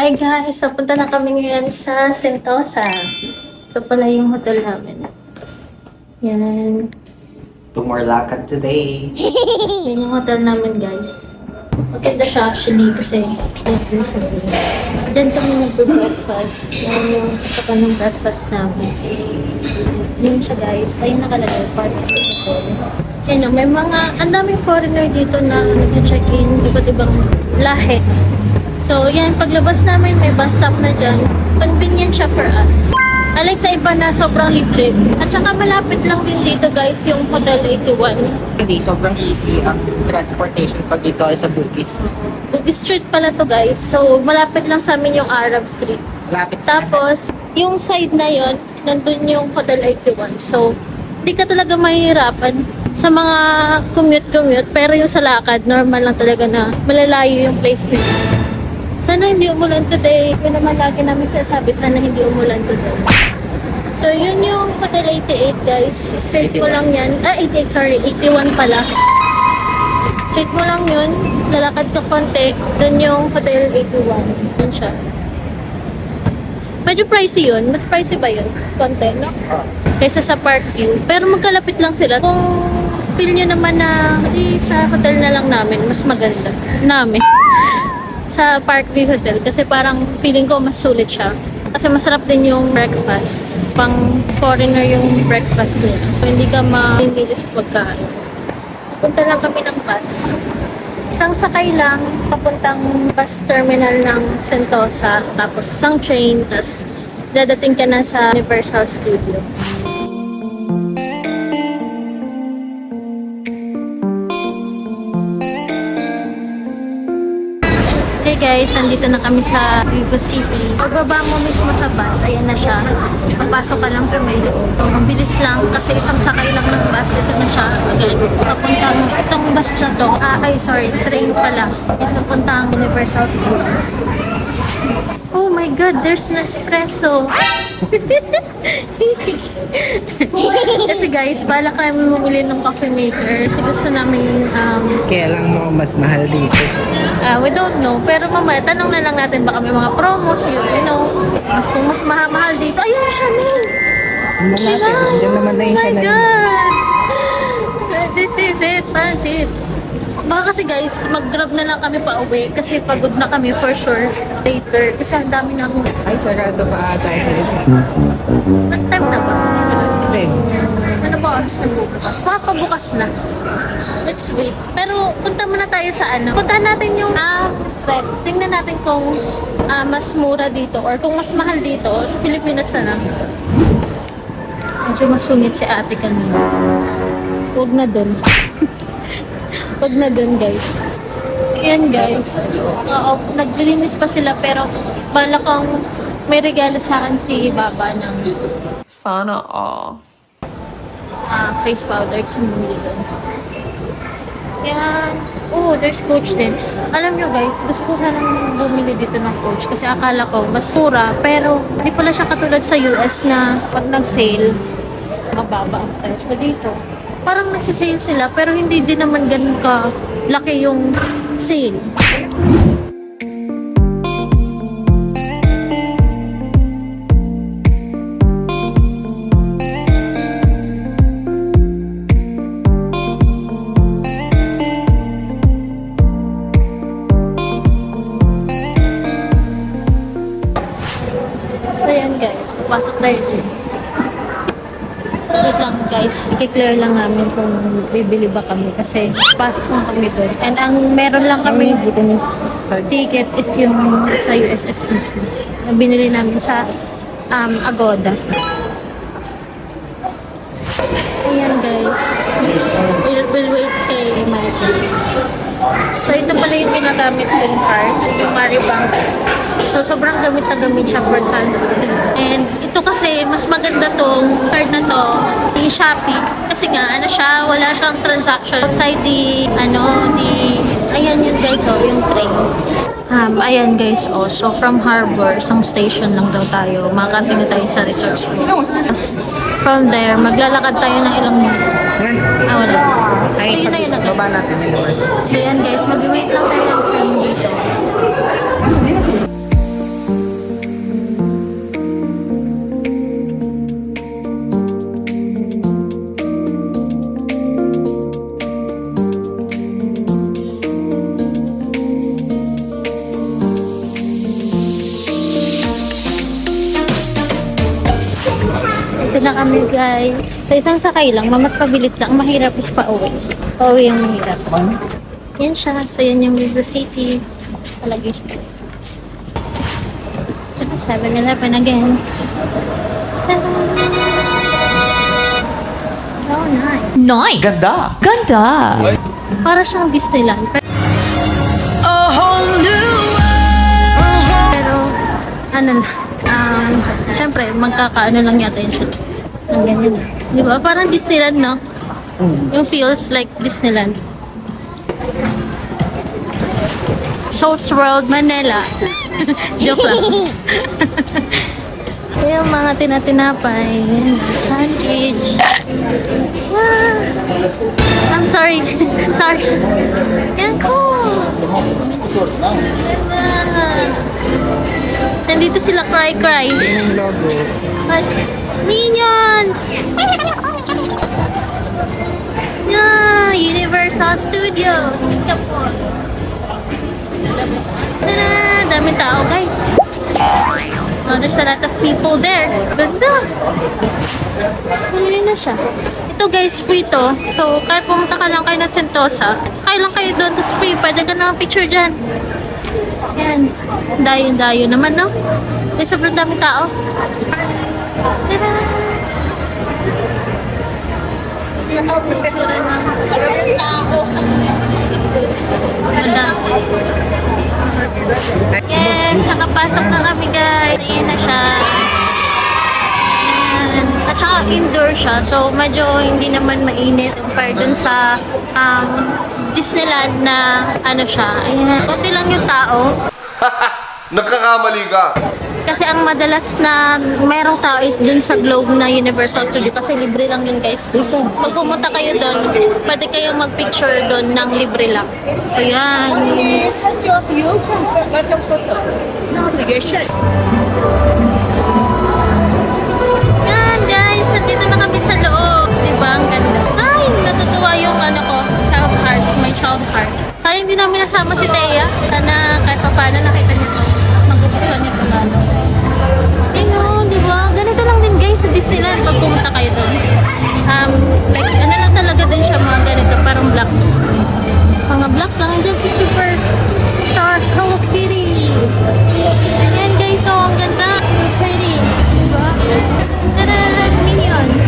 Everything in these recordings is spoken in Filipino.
Hi guys! Punta na kami ngayon sa Sentosa. Ito pala yung hotel namin. Yan. Two more lakad today. Yan yung hotel namin guys. Maganda siya actually kasi diyan kami nagbe-breakfast. Yan yung kasakan ng breakfast namin. Yun siya guys. Ayun nakalagay. Part of the hotel. Yan o, may mga, ang daming foreigner dito na nag-check-in. Iba't ibang lahi. So, yan, paglabas namin, may bus stop na dyan. Convenient siya for us. Unlike sa iba na sobrang liblib. At saka malapit lang din dito guys, yung Hotel 81. Hindi, sobrang easy ang transportation pag dito ay sa Bugis. Bugis Street pala to guys. So, malapit lang sa amin yung Arab Street. Lapit sa Tapos, yung side na yon nandun yung Hotel 81. So, hindi ka talaga mahihirapan sa mga commute-commute. Pero yung sa lakad, normal lang talaga na malalayo yung place nila. Sana hindi umulan today. Yun naman lagi namin sinasabi, sana hindi umulan today. So, yun yung Hotel 88, guys. Straight mo lang yan. 88, sorry. 81 pala. Straight mo lang yun. Lalakad ka konti. Doon yung Hotel 81. Yun siya. Medyo pricey yun. Mas pricey ba yun? Konti, no? Kaysa sa Parkview. Pero magkalapit lang sila. Kung feel nyo naman na sa hotel na lang namin, mas maganda. Namin. Sa Parkview Hotel kasi parang feeling ko mas sulit siya. Kasi masarap din yung breakfast. Pang foreigner yung breakfast nila. So, hindi ka mamimili sa pagkain. Punta lang kami ng bus. Isang sakay lang, papuntang bus terminal ng Sentosa. Tapos isang train, tapos dadating ka na sa Universal Studio. Hey guys, nandito na kami sa Vivo City. Pagbaba mo mismo sa bus, ayan na siya. Papasok ka lang sa may loob. Ang bilis lang kasi isang sakay lang ng bus. Ito na siya. Agad. Papuntang itong bus na to. Train pala. Is papuntang Universal Studio. Oh my God, there's Nespresso. Kasi guys, bala kami bumili ng coffee maker. Kasi gusto namin Kaya lang mo mas mahal dito. we don't know. Pero mamaya, tanong na lang natin baka may mga promos yun, you know. Kung mas mahal dito. Ayun, Chanel! Hindi natin. Diyan naman na yung Oh my Chanel. God! This is it, Pansit. Baka kasi guys, mag-grab na lang kami pa uwi kasi pagod na kami for sure later. Kasi ang dami namin. Ay, sarado pa ata sa What time na ba? Then, Ano ba oras na bukas? Baka bukas na. Let's wait. Pero punta muna tayo sa ano. Puntahan natin yung rest. Tingnan natin kung mas mura dito or kung mas mahal dito sa Pilipinas na lang. Medyo masungit si ate kanina. Huwag na dun. Huwag na dun guys. Yan guys. Oo, naglilinis pa sila pero bala kong may regalo sa akin si Baba ng Sana all. face powder. Sumuli doon. Yan. Oh, there's Coach din. Alam nyo guys, gusto ko sanang bumili dito ng Coach kasi akala ko mas mura pero hindi pala siya katulad sa US na pag nag-sale mababa ang presyo dito. Parang nagsisale sila pero hindi din naman ganun ka laki yung sale. So yan guys, papasok tayo dito. Wait lang guys, i-clear lang namin kung bibili ba kami kasi pasok lang kami doon. And ang meron lang kami ticket is yung sa USS mismo. Ang binili namin sa Agoda. Ayan guys, we'll wait kay Mikey. So ito pala yung ginagamit yung card, yung Maribank. So, sobrang gamit na gamit siya for transport dito. And ito kasi, mas maganda tong card na to, yung Shopee. Kasi nga, ano siya, wala siyang transaction. Outside ayan yun guys, oh, yung train. Ayan guys, oh. So, from Harbor, isang station lang daw tayo. Makakating na tayo sa resort. From there, maglalakad tayo ng ilang minutes. yan. Wala. Ay, So, yun na yun agad. baba natin yun naman. So, yan guys, mag-wait lang tayo ng train dito. kami guys. Sa isang sakay lang, mas mabilis lang. Ang mahirap is pauwi. Pauwi yung mahirap. Yan siya. So yan yung River City. Palagi siya. 7-Eleven again. So nice. Nice! Ganda! Ganda! Para siyang Disneyland. Pero, ano lang, syempre, magkakaano lang yata yun siya. Ang ganyan. Di ba? Parang Disneyland, no? Yung feels like Disneyland. Schultz World, Manila. Joke lang. Yung mga tinatinapay. Sandwich. Ah, I'm sorry. Sorry. Yan ko. Nandito sila cry. What's Minions? Yeah, Universal Studios, Singapore. Tada! Daming tao, guys. Oh, there's a lot of people there. Ganda. Ano na siya? Ito guys, free to. So, kahit pumunta ka lang kayo na Sentosa, sakay lang kayo doon, tapos free. Pwede ka naman picture dyan. Yan. Dayo-dayo naman, no? Eh, sobrang daming tao. Tada! Yan ang picture na. Madami. Yes, nakapasok na kami guys. Ayan na siya. Ayan. At saka indoor siya. So, medyo hindi naman mainit compared dun sa Disneyland na ano siya. Ayan. Kunti lang yung tao. Nagkakamali ka! Kasi ang madalas na merong tao is dun sa Globe na Universal Studio kasi libre lang yun guys. Pag pumunta kayo dun, pwede kayong magpicture dun ng libre lang. So yan. Yes, how two of you can get a photo. No obligation. Yan guys, nandito na kami sa loob. Diba? Ang ganda. Ay, natutuwa yung ano ko, child heart, my child heart. Sayang hindi namin nasama si Thea. Sana kahit pa paano nakita niyo to. Magugustuhan niyo to lalo. Ayun, di ba? Ganito lang din guys sa Disneyland pag pumunta kayo doon. Like, ano lang talaga din siya mga ganito, parang blocks. Mga blocks lang. And then si Super Star Hello Kitty. Ayan guys, so ang ganda. So pretty. Di ba? Tada! Minions.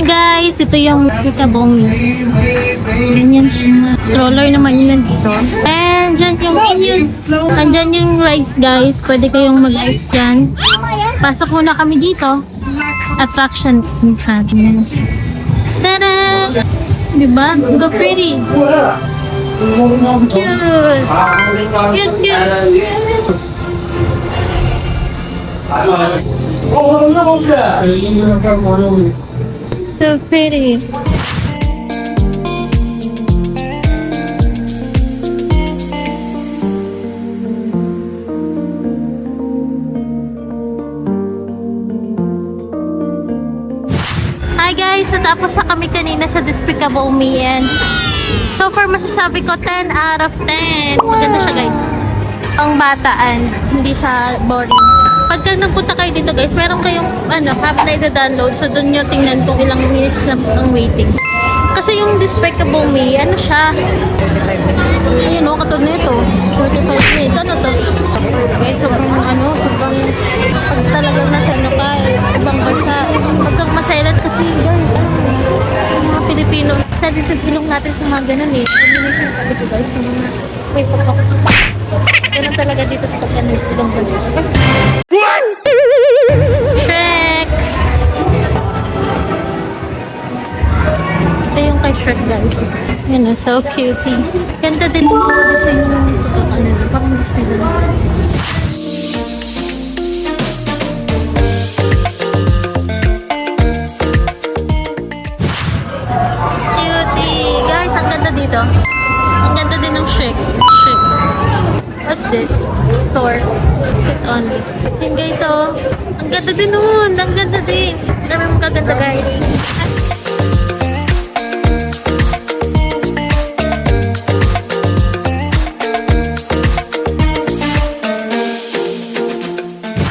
Guys, ito yung kitabong ganyan siya. Stroller naman yun nandito. And dyan yung Minions. Andyan yung rides guys. Pwede kayong mag-rides dyan. Pasok muna kami dito. Attraction. Tada! Diba? Go pretty. Cute. Cute, cute. So pretty. Hi guys, natapos na kami kanina sa Despicable Me and so far masasabi ko 10 out of 10. Maganda siya guys. Pang bataan, hindi siya boring. Pagka nagpunta kayo dito guys, meron kayong app na i-download. So doon nyo tingnan kung ilang minutes lang ang waiting. Kasi yung Despicable Me, ano siya? Ayun o, katulad nito. 45 minutes. Ano to? Okay, sobrang sobrang pag talagang nasa ka, ibang bansa. Pag kang masailan kasi guys, yung mga Pilipino, sa dito ilong natin sa mga ganun eh. Sabi ko guys, yung mga wait po. Ganun talaga dito sa pagkanan ibang bansa. Shrek! Ito yung kay Shrek guys. Yan o, so cutie. Ganda din yung design ng parang Disney din. Cutie! Guys, ang ganda dito. Ang ganda din Yun guys, oh. Ang ganda din nun. Ang ganda din. Grabe mo kaganda guys.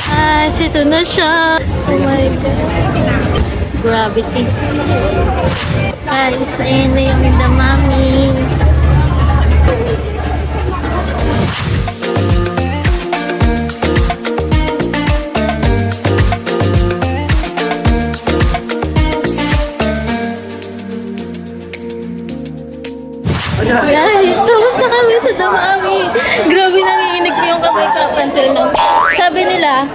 Guys, ito na siya. Oh my God. Gravity. Guys, ayan na yung Damami. Guys, tapos na kami sa Damami. Grabe nanginginig ko yung kamay ko until now. Sabi nila,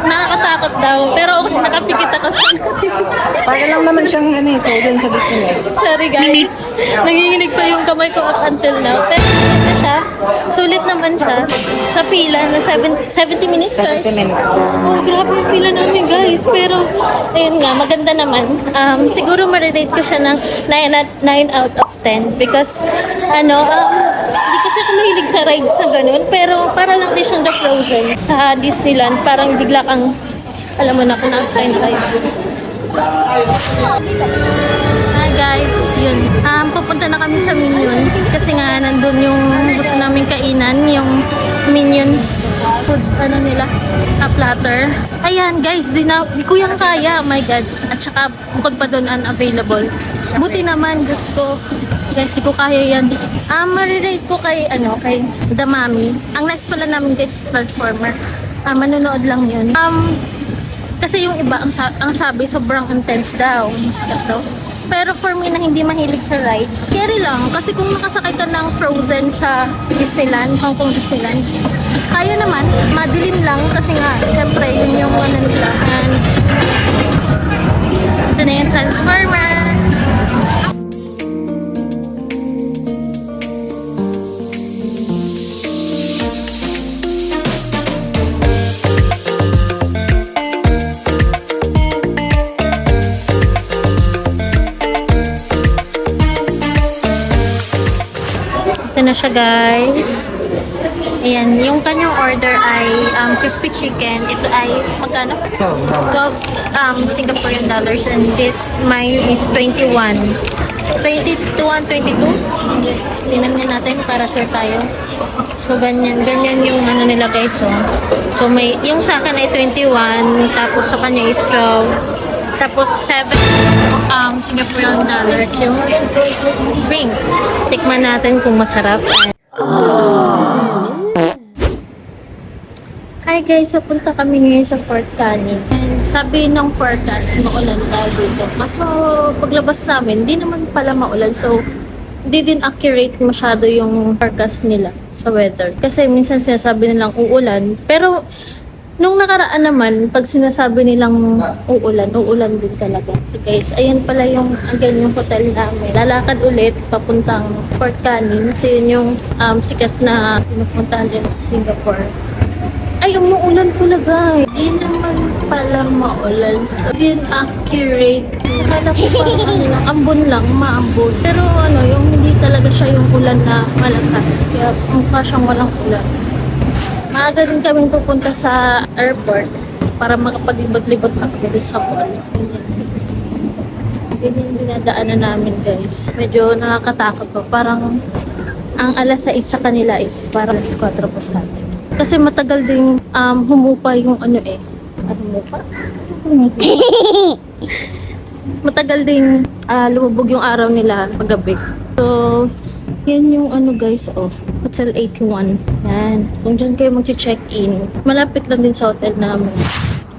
nakakatakot daw. Pero ako kasi nakapikit ako sa Para lang naman siyang frozen sa Disneyland. Sorry guys. Nanginginig pa yung kamay ko up until now. Pero na siya. Sulit naman siya. Sa pila na 70 minutes, right? 70 minutes. Oh, grabe yung pila namin guys. Pero, ayun nga, maganda naman. Siguro ma-rate ko siya ng 9 out of 10. Because, hindi kasi ako mahilig sa rides sa ganun. Pero, para lang din siyang The Frozen. Sa Disneyland, parang bigla kang, alam mo na kung nakasakay na kayo. Hi guys, yun. Pupunta na kami sa Minions kasi nga nandun yung gusto namin kainan, yung Minions food, platter. Ayan guys, di ko yung kaya, oh my god. At saka bukod pa doon unavailable. Buti naman, gusto guys, di ko kaya yan. Ma-relate ko kay Damami. Ang next pala namin guys is Transformer. Manonood lang yun. Kasi yung iba, ang sabi, sobrang intense daw. Masakit daw. Pero for me na hindi mahilig sa rides, scary lang. Kasi kung makasakay ka ng Frozen sa Disneyland, Hong Kong Disneyland, kaya naman, madilim lang. Kasi nga, syempre, yun yung nila. And, ito na yung Transformer. Ito na siya guys. Ayan, yung kanyang order ay crispy chicken. Ito ay magkano? 12 Singaporean dollars, and this mine is 21. 22. Tingnan nga natin para sure tayo. So ganyan yung nila guys. So may yung sa akin ay 21, tapos sa kanya is 12. Tapos 7 Singaporean dollars yung drink. Tikman natin kung masarap. Hi guys, punta kami ngayon sa Fort Canning. And sabi ng forecast, maulan daw dito. Kaso paglabas namin, hindi naman pala maulan. So, hindi din accurate masyado yung forecast nila sa weather. Kasi minsan sinasabi nilang uulan. Pero, nung nakaraan naman, pag sinasabi nilang uulan din talaga. So guys, ayan pala yung hotel namin. Lalakad ulit papuntang Fort Canning. Kasi yun yung sikat na pinupuntahan din sa Singapore. Ay, umuulan pala guys. Hindi naman pala maulan. So, din accurate. Kala ko parang ambon lang, maambon. Pero yung hindi talaga siya yung ulan na malakas. Kaya mukha siyang walang ulan. Maaga din kaming pupunta sa airport para makapaglibot-libot kami sa mall. Yun yung dinadaanan namin guys. Medyo nakakatakot pa. Parang ang alas 6 sa kanila is parang alas 4 po sa atin. Kasi matagal ding humupa yung humupa? Matagal ding lumubog yung araw nila paggabi. So, yan yung guys, Hotel 81. Yan. Kung dyan kayo mag-check-in, malapit lang din sa hotel namin.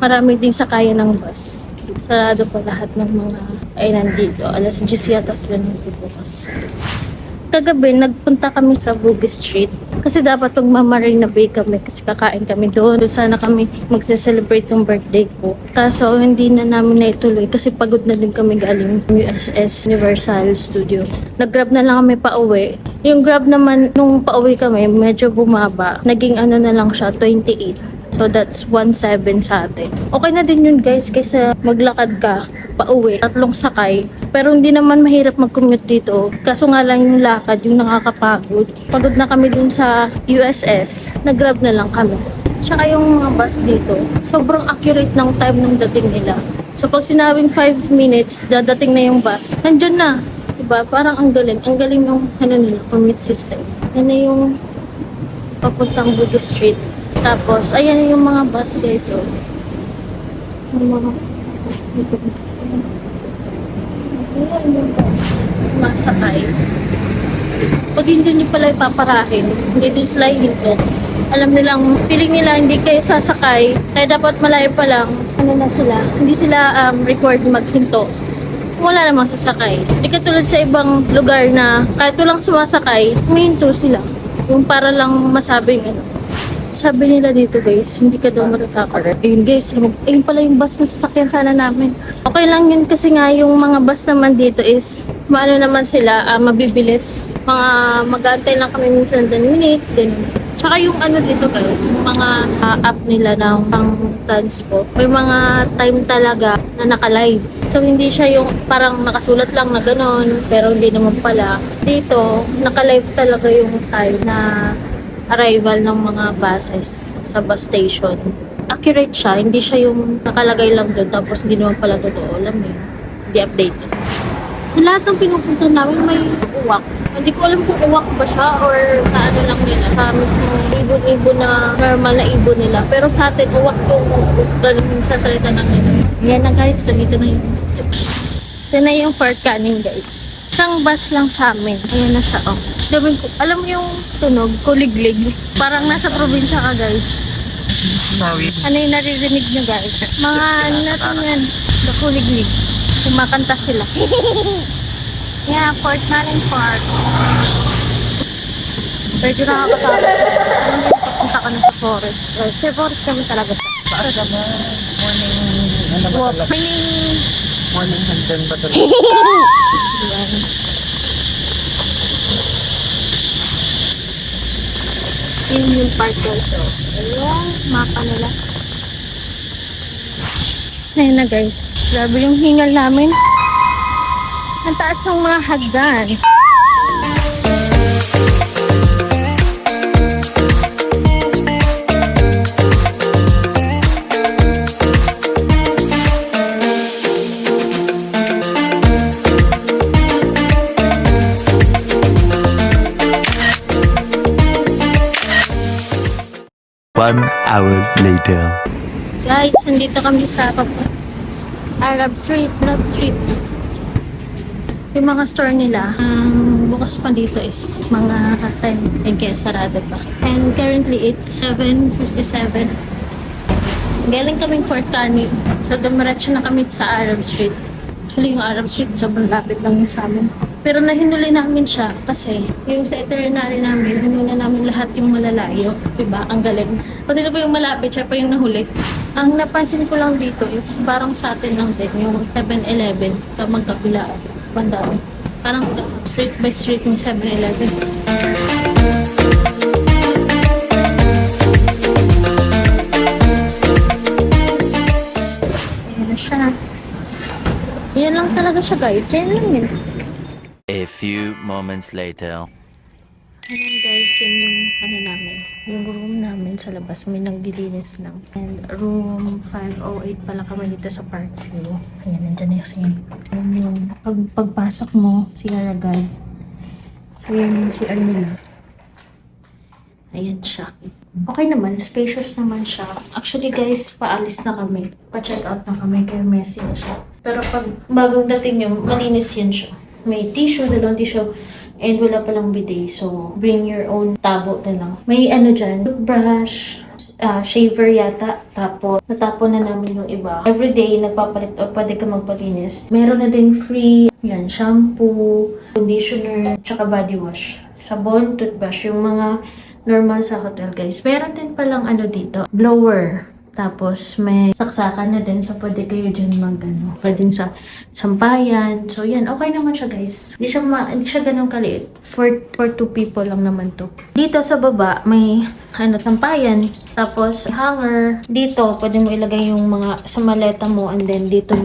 Marami din sakayan ng bus. Sarado pa lahat ng mga ay nandito. Alas 10 yata sila nagbubukas. Kagabi, nagpunta kami sa Bugis Street. Kasi dapat magmamarina Bay kami kasi kakain kami doon. Sana kami magse-celebrate yung birthday ko. Kaso hindi na namin naituloy kasi pagod na din kami galing USS Universal Studio. Nag-grab na lang kami pa uwi. Yung grab naman, nung pa uwi kami, medyo bumaba. Naging na lang siya, 28. So that's 1.7 sa atin. Okay na din yun guys kaysa maglakad ka pauwi, 3 sakay. Pero hindi naman mahirap mag-commute dito. Kaso nga lang yung lakad, yung nakakapagod. Pagod na kami dun sa USS, nag-grab na lang kami. Tsaka yung mga bus dito, sobrang accurate ng time ng dating nila. So pag sinabing 5 minutes, dadating na yung bus, nandyan na. Diba? Parang ang galing. Ang galing ng nila, commute system. Yan na yung papuntang Bugis Street. Tapos, ayan yung mga bus guys. Oh. Yung mga... Ayan yung bus. Masakay. Pag hindi nyo pala ipaparahin, hindi din sila hinto. Alam nilang, feeling nila hindi kayo sasakay, kaya dapat malayo pa lang, ano na sila, hindi sila required maghinto. Wala namang sasakay. Hindi katulad sa ibang lugar na kahit walang sumasakay, humihinto sila. Yung para lang masabing ano. Sabi nila dito guys, hindi ka daw matatakaroon. Ayun guys, ayun pala yung bus na sasakyan sana namin. Okay lang yun kasi nga yung mga bus naman dito is, maano naman sila, mabibilis. Mag-aantay lang kami minsan 10 minutes, ganun. Tsaka yung ano dito guys, yung mga app nila ng pang transport, may mga time talaga na naka-live. So hindi siya yung parang nakasulat lang na gano'n, pero hindi naman pala. Dito, naka-live talaga yung time na arrival ng mga buses sa bus station. Accurate siya, hindi siya yung nakalagay lang doon tapos hindi naman pala totoo. Alam mo yun, hindi updated. Sa lahat ng pinupunta namin may uwak. Hindi ko alam kung uwak ba siya or sa ano lang nila, sa mismo ibon-ibon na normal na ibon nila. Pero sa atin, uwak yung ganun sa salita ng nila. Yan na guys, salita na yun. Ito na yung Fort Canning guys. Isang bus lang sa amin. Ayan na siya, oh. Sabi ko, alam mo yung tunog, kuliglig. Parang nasa probinsya ka guys. Ano yung naririnig nyo guys? Mga ano natin yan, kuliglig. Kumakanta sila. Yeah, Fort Canning Park. Medyo nakakatakot. Papunta ka na sa forest. Sa forest kami talaga. Para naman, morning, ano ba talaga? Morning handen ba talaga? Yan. Yun yung park also. Ayan, mapa nila. Ayun na guys. Grabe yung hingal namin. Ang taas ng mga hagdan. One hour later. Guys, nandito kami sa Arab Street. Yung mga store nila, bukas pa dito is mga 10 and kaya sarado pa. And currently it's 7:57. Galing kaming Fort Canning. So dumiretso na kami sa Arab Street. Actually yung Arab Street sobrang lapit lang yung sa amin. Pero nahinuli namin siya kasi yung sa itinerary namin, hinuli namin lahat yung malalayo. Diba? Ang galing. Kasi na pa yung malapit, siya pa yung nahuli. Ang napansin ko lang dito is parang sa atin lang din, yung 7-Eleven, magkapilaan. Bandaan. Parang street by street may 7-Eleven. Ayan na siya. Yan lang talaga siya guys. Yan lang yun. A few moments later. Ayan guys, yun yung ano namin. Yung room namin sa labas. May naglilinis lang. And room 508 pala kami dito sa Parkview. Ayan, nandyan na kasi. Ayan yung pagpasok mo, CR agad. So yan yung CR nila. Ayan siya. Okay naman, spacious naman siya. Actually guys, paalis na kami. Pa-check out na kami kaya messy na siya. Pero pag bagong dating nyo, malinis yan siya. May tissue, dalawang tissue, and wala palang bidet. So, bring your own tabo na lang. May ano dyan, brush, shaver yata. Tapos, natapon na namin yung iba. Everyday, nagpapalit o pwede ka magpalinis. Meron na din free, yan, shampoo, conditioner, tsaka body wash. Sabon, toothbrush, yung mga normal sa hotel, guys. Meron din palang ano dito, blower. Tapos, may saksakan na din. So, pwede kayo dyan pwedeng sa sampayan. So, yan. Okay naman siya, guys. Hindi siya ganun kaliit. For 2 people lang naman to. Dito sa baba, may sampayan. Tapos, hanger. Dito, pwede mo ilagay yung mga sa maleta mo. And then, dito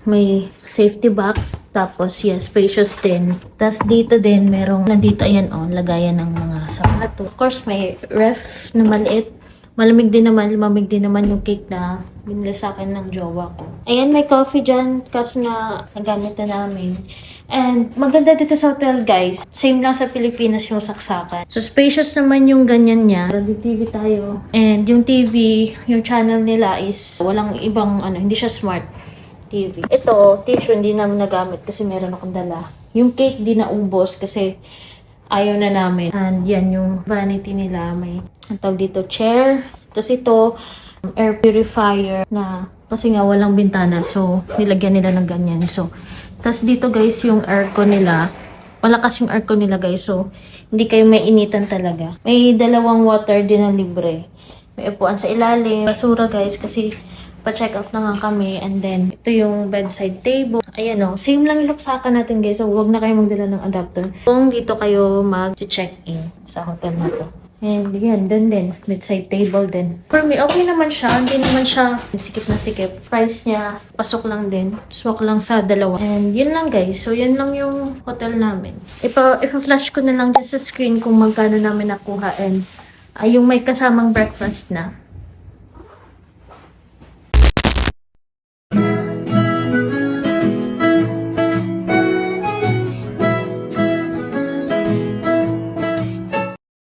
may safety box. Tapos, yes, spacious din. Tapos, dito din, nandito, ayan, lagayan ng mga sapato. Of course, may ref na maliit. Malamig din naman yung cake na binila sa akin ng jowa ko. Ayan, may coffee dyan, kaso na nagamit na namin. And maganda dito sa hotel, guys. Same lang sa Pilipinas yung saksakan. So, spacious naman yung ganyan niya. Radio TV tayo. And yung TV, yung channel nila is walang ibang, hindi siya smart TV. Ito, tissue, hindi namin nagamit kasi meron akong dala. Yung cake, di naubos kasi ayaw na namin. And yan yung vanity nila. May, ang tawag dito, chair. Tapos ito, air purifier na kasi nga walang bintana. So, nilagyan nila ng ganyan. So, tas dito guys, yung aircon nila. Malakas yung aircon nila guys. So, hindi kayo may initan talaga. May dalawang water din na libre. May upuan sa ilalim. Basura guys kasi pa-check out na nga kami. And then, ito yung bedside table. Ayan o. Same lang yung laksakan natin guys. So, huwag na kayo magdala ng adapter. Kung dito kayo mag-check-in sa hotel na to. And yan, dun din. Bedside table din. For me, okay naman siya. Hindi naman siya sikip na sikip. Price niya, pasok lang din. Swak lang sa dalawa. And yun lang guys. So, yun lang yung hotel namin. Ipa-flash ko na lang dyan sa screen kung magkano namin nakuha. And yung may kasamang breakfast na.